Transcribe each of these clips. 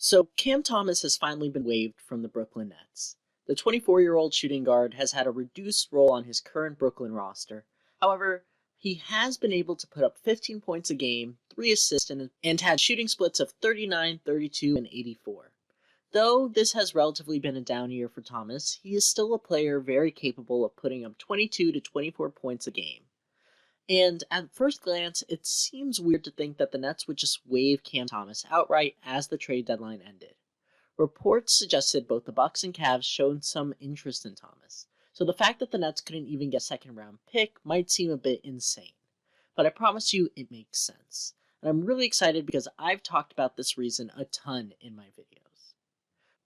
So, Cam Thomas has finally been waived from the Brooklyn Nets. The 24-year-old shooting guard has had a reduced role on his current Brooklyn roster. However, he has been able to put up 15 points a game, 3 assists, and had shooting splits of 39, 32, and 84. Though this has relatively been a down year for Thomas, he is still a player very capable of putting up 22 to 24 points a game. And at first glance, it seems weird to think that the Nets would just waive Cam Thomas outright as the trade deadline ended. Reports suggested both the Bucks and Cavs showed some interest in Thomas, so the fact that the Nets couldn't even get a second round pick might seem a bit insane. But I promise you it makes sense. And I'm really excited because I've talked about this reason a ton in my videos.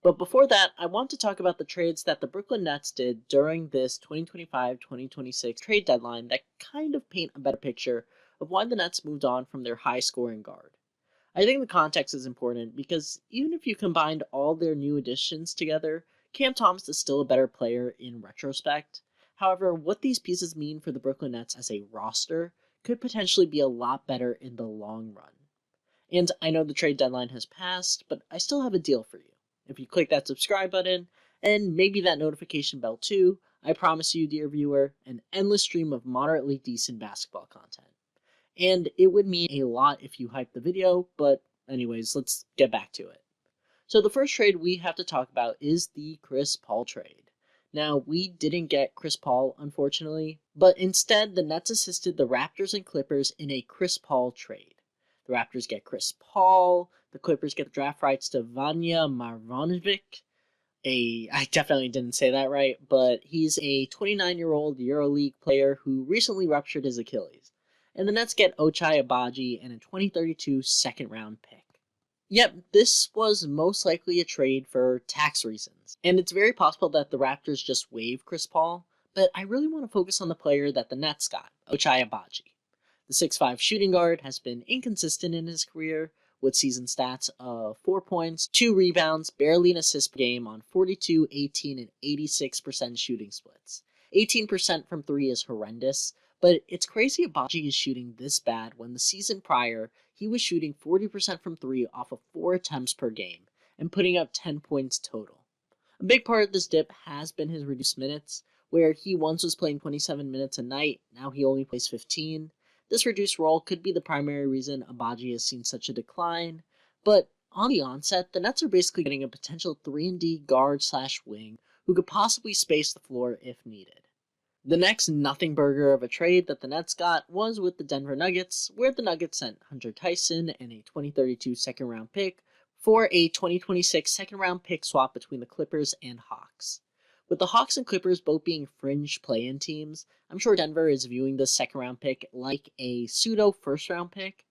But before that, I want to talk about the trades that the Brooklyn Nets did during this 2025-2026 trade deadline that kind of paint a better picture of why the Nets moved on from their high-scoring guard. I think the context is important because even if you combined all their new additions together, Cam Thomas is still a better player in retrospect. However, what these pieces mean for the Brooklyn Nets as a roster could potentially be a lot better in the long run. And I know the trade deadline has passed, but I still have a deal for you. If you click that subscribe button, and maybe that notification bell too, I promise you, dear viewer, an endless stream of moderately decent basketball content. And it would mean a lot if you hype the video, but anyways, let's get back to it. So the first trade we have to talk about is the Chris Paul trade. Now, we didn't get Chris Paul, unfortunately, but instead the Nets assisted the Raptors and Clippers in a Chris Paul trade. The Raptors get Chris Paul, the Clippers get the draft rights to Vanya Marjanovic. I definitely didn't say that right, but he's a 29-year-old EuroLeague player who recently ruptured his Achilles. And the Nets get Ochai Agbaji and a 2032 second-round pick. Yep, this was most likely a trade for tax reasons, and it's very possible that the Raptors just waived Chris Paul, but I really want to focus on the player that the Nets got, Ochai Agbaji. The 6'5 shooting guard has been inconsistent in his career, with season stats of 4 points, 2 rebounds, barely an assist per game on 42, 18, and 86% shooting splits. 18% from 3 is horrendous, but it's crazy Agbaji is shooting this bad when the season prior, he was shooting 40% from 3 off of 4 attempts per game, and putting up 10 points total. A big part of this dip has been his reduced minutes, where he once was playing 27 minutes a night, now he only plays 15. This reduced role could be the primary reason Agbaji has seen such a decline, but on the onset, the Nets are basically getting a potential 3-and-D guard/wing who could possibly space the floor if needed. The next nothing burger of a trade that the Nets got was with the Denver Nuggets, where the Nuggets sent Hunter Tyson and a 2032 second-round pick for a 2026 second-round pick swap between the Clippers and Hawks. With the Hawks and Clippers both being fringe play-in teams, I'm sure Denver is viewing this second-round pick like a pseudo-first-round pick.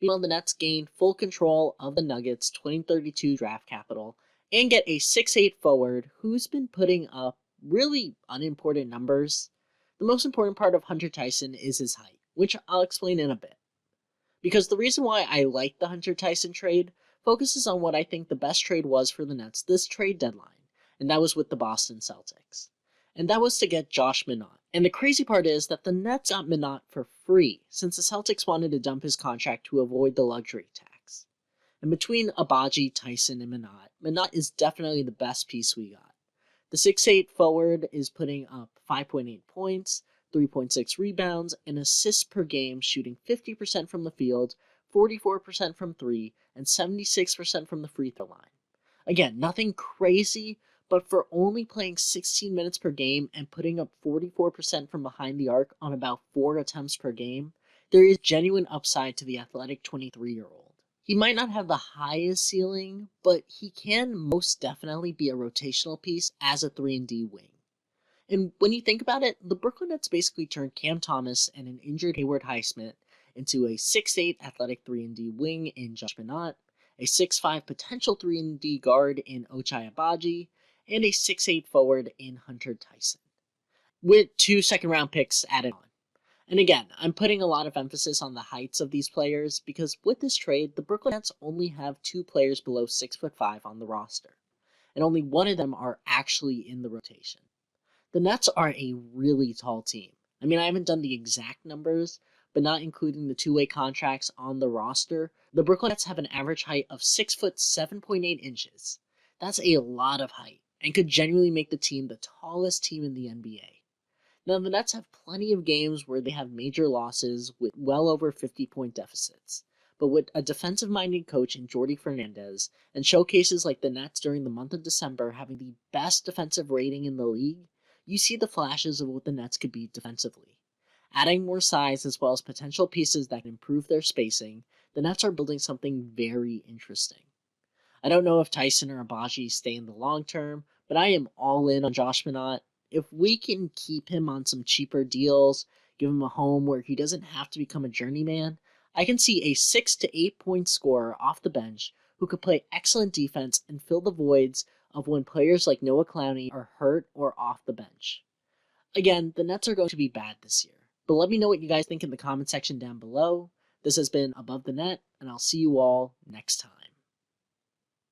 Meanwhile, the Nets gain full control of the Nuggets' 2032 draft capital and get a 6'8 forward who's been putting up really unimportant numbers. The most important part of Hunter Tyson is his height, which I'll explain in a bit. Because the reason why I like the Hunter Tyson trade focuses on what I think the best trade was for the Nets this trade deadline, and that was with the Boston Celtics. And that was to get Josh Minott. And the crazy part is that the Nets got Minott for free, since the Celtics wanted to dump his contract to avoid the luxury tax. And between Agbaji, Tyson, and Minott is definitely the best piece we got. The 6'8 forward is putting up 5.8 points, 3.6 rebounds, and assists per game, shooting 50% from the field, 44% from 3, and 76% from the free throw line. Again, nothing crazy, but for only playing 16 minutes per game and putting up 44% from behind the arc on about 4 attempts per game, there is genuine upside to the athletic 23-year-old. He might not have the highest ceiling, but he can most definitely be a rotational piece as a 3-and-D wing. And when you think about it, the Brooklyn Nets basically turned Cam Thomas and an injured Haywood Highsmith into a 6'8 athletic 3-and-D wing in Josh Minott, a 6'5 potential 3-and-D guard in Ochai Agbaji, and a 6'8 forward in Hunter Tyson, with 2 second-round picks added on. And again, I'm putting a lot of emphasis on the heights of these players because with this trade, the Brooklyn Nets only have 2 players below 6'5" on the roster, and only one of them are actually in the rotation. The Nets are a really tall team. I mean, I haven't done the exact numbers, but not including the two-way contracts on the roster, the Brooklyn Nets have an average height of 6 foot 7.8 inches. That's a lot of height, and could genuinely make the team the tallest team in the NBA. Now, the Nets have plenty of games where they have major losses with well over 50-point deficits. But with a defensive-minded coach in Jordi Fernandez, and showcases like the Nets during the month of December having the best defensive rating in the league, you see the flashes of what the Nets could be defensively. Adding more size as well as potential pieces that can improve their spacing, the Nets are building something very interesting. I don't know if Tyson or Abaji stay in the long term, but I am all in on Josh Minott. If we can keep him on some cheaper deals, give him a home where he doesn't have to become a journeyman, I can see a 6 to 8 point scorer off the bench who could play excellent defense and fill the voids of when players like Noah Clowney are hurt or off the bench. Again, the Nets are going to be bad this year, but let me know what you guys think in the comment section down below. This has been Above the Net, and I'll see you all next time.